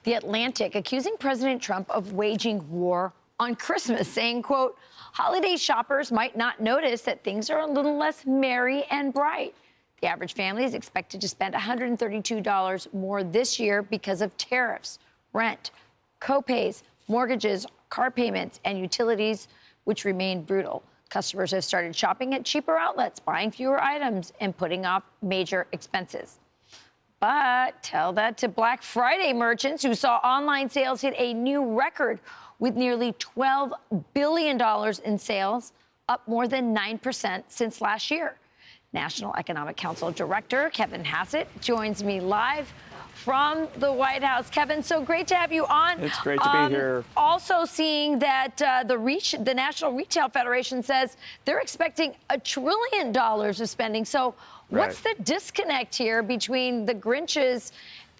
The Atlantic accusing President Trump of waging war on Christmas, saying, quote, holiday shoppers might not notice that things are a little less merry and bright. The average family is expected to spend $132 more this year because of tariffs, rent, co-pays, mortgages, car payments, and utilities, which remain brutal. Customers have started shopping at cheaper outlets, buying fewer items, and putting off major expenses. But tell that to Black Friday merchants who saw online sales hit a new record with nearly $12 billion in sales, up more than 9% since last year. National Economic Council Director Kevin Hassett joins me live from the White House. Kevin, so great to have you on. It's great to be here. Also seeing that the National Retail Federation says they're expecting $1 trillion of spending. So what's the disconnect here between the Grinches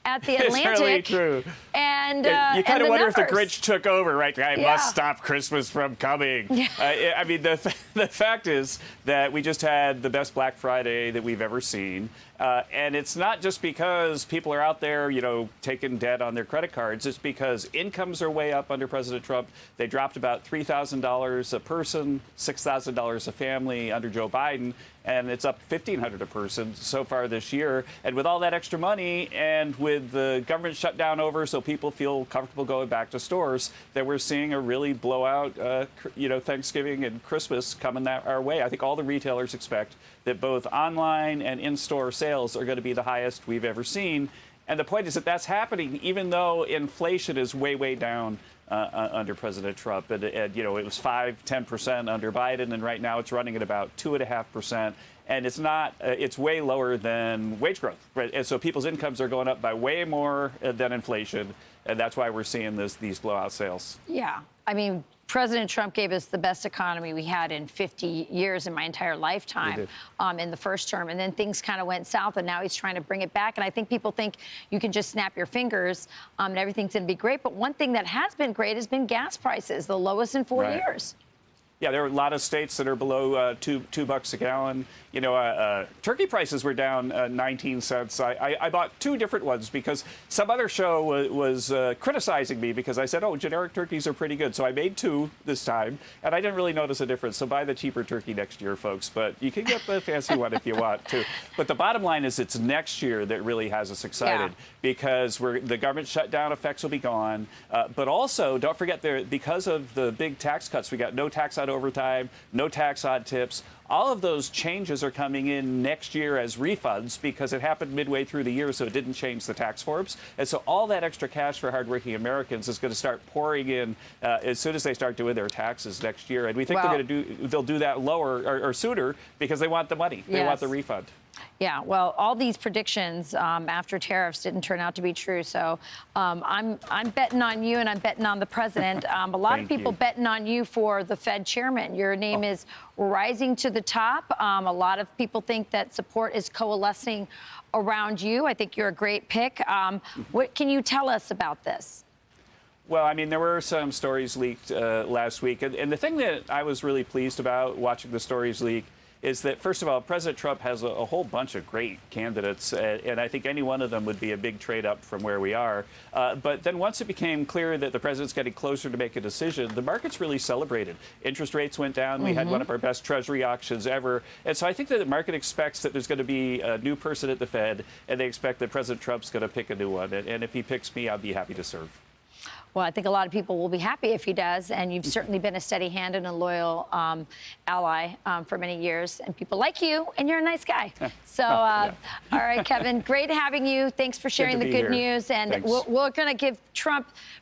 at the Atlantic? It's really true. And you kind of wonder numbers. If the Grinch took over, right? I must stop Christmas from coming. I mean, the fact is that we just had the best Black Friday that we've ever seen. And it's not just because people are out there, you know, taking debt on their credit cards. It's because incomes are way up under President Trump. They dropped about $3,000 a person, $6,000 a family under Joe Biden. And it's up $1,500 a person so far this year. And with all that extra money and with the government shutdown over so people feel comfortable going back to stores, that we're seeing a really blowout, Thanksgiving and Christmas coming our way. I think all the retailers expect that both online and in-store sales are going to be the highest we've ever seen. And the point is that that's happening even though inflation is way, way down under President Trump. And it was 5-10% under Biden, and right now it's running at about 2.5%. And it's not, it's way lower than wage growth. Right? And so people's incomes are going up by way more than inflation. And that's why we're seeing these blowout sales. Yeah. I mean, President Trump gave us the best economy we had in 50 years in my entire lifetime in the first term. And then things kind of went south, and now he's trying to bring it back. And I think people think you can just snap your fingers and everything's going to be great. But one thing that has been great has been gas prices, the lowest in 4 years. Yeah, there are a lot of states that are below $2 a gallon. You know, turkey prices were down 19 cents. I bought two different ones because some other show was criticizing me because I said, oh, generic turkeys are pretty good. So I made two this time, and I didn't really notice a difference. So buy the cheaper turkey next year, folks. But you can get the fancy one if you want to. But the bottom line is it's next year that really has us excited because the government shutdown effects will be gone. But also, don't forget, because of the big tax cuts, we got no tax on overtime, no tax on tips. All of those changes are coming in next year as refunds because it happened midway through the year, so it didn't change the tax forms. And so all that extra cash for hardworking Americans is going to start pouring in as soon as they start doing their taxes next year. And we think they'll do that lower or sooner because they want the money. They want the refund. Yeah, well, all these predictions after tariffs didn't turn out to be true. So I'm betting on you, and I'm betting on the president. A lot of people betting on you for the Fed chairman. Your name is rising to the top. A lot of people think that support is coalescing around you. I think you're a great pick. What can you tell us about this? Well, I mean, there were some stories leaked last week. And the thing that I was really pleased about watching the stories leak is that, first of all, President Trump has a whole bunch of great candidates, and I think any one of them would be a big trade up from where we are. But then once it became clear that the president's getting closer to make a decision, the markets really celebrated. Interest rates went down. We had one of our best Treasury auctions ever. And so I think that the market expects that there's going to be a new person at the Fed, and they expect that President Trump's going to pick a new one. And if he picks me, I'll be happy to serve. Well, I think a lot of people will be happy if he does, and you've certainly been a steady hand and a loyal ally for many years, and people like you, and you're a nice guy. So, all right, Kevin, great having you. Thanks for sharing the good news, and we're going to give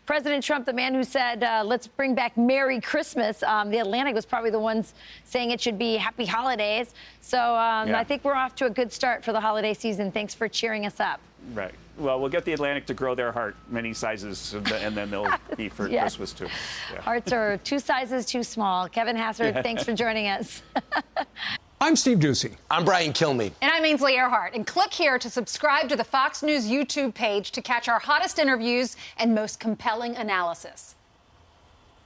President Trump, the man who said, let's bring back Merry Christmas. The Atlantic was probably the ones saying it should be Happy Holidays. So I think we're off to a good start for the holiday season. Thanks for cheering us up. Right. Well, we'll get the Atlantic to grow their heart many sizes, and then they'll be for Christmas, too. Yeah. Hearts are 2 sizes too small. Kevin Hassett, thanks for joining us. I'm Steve Doocy. I'm Brian Kilmeade. And I'm Ainsley Earhart. And click here to subscribe to the Fox News YouTube page to catch our hottest interviews and most compelling analysis.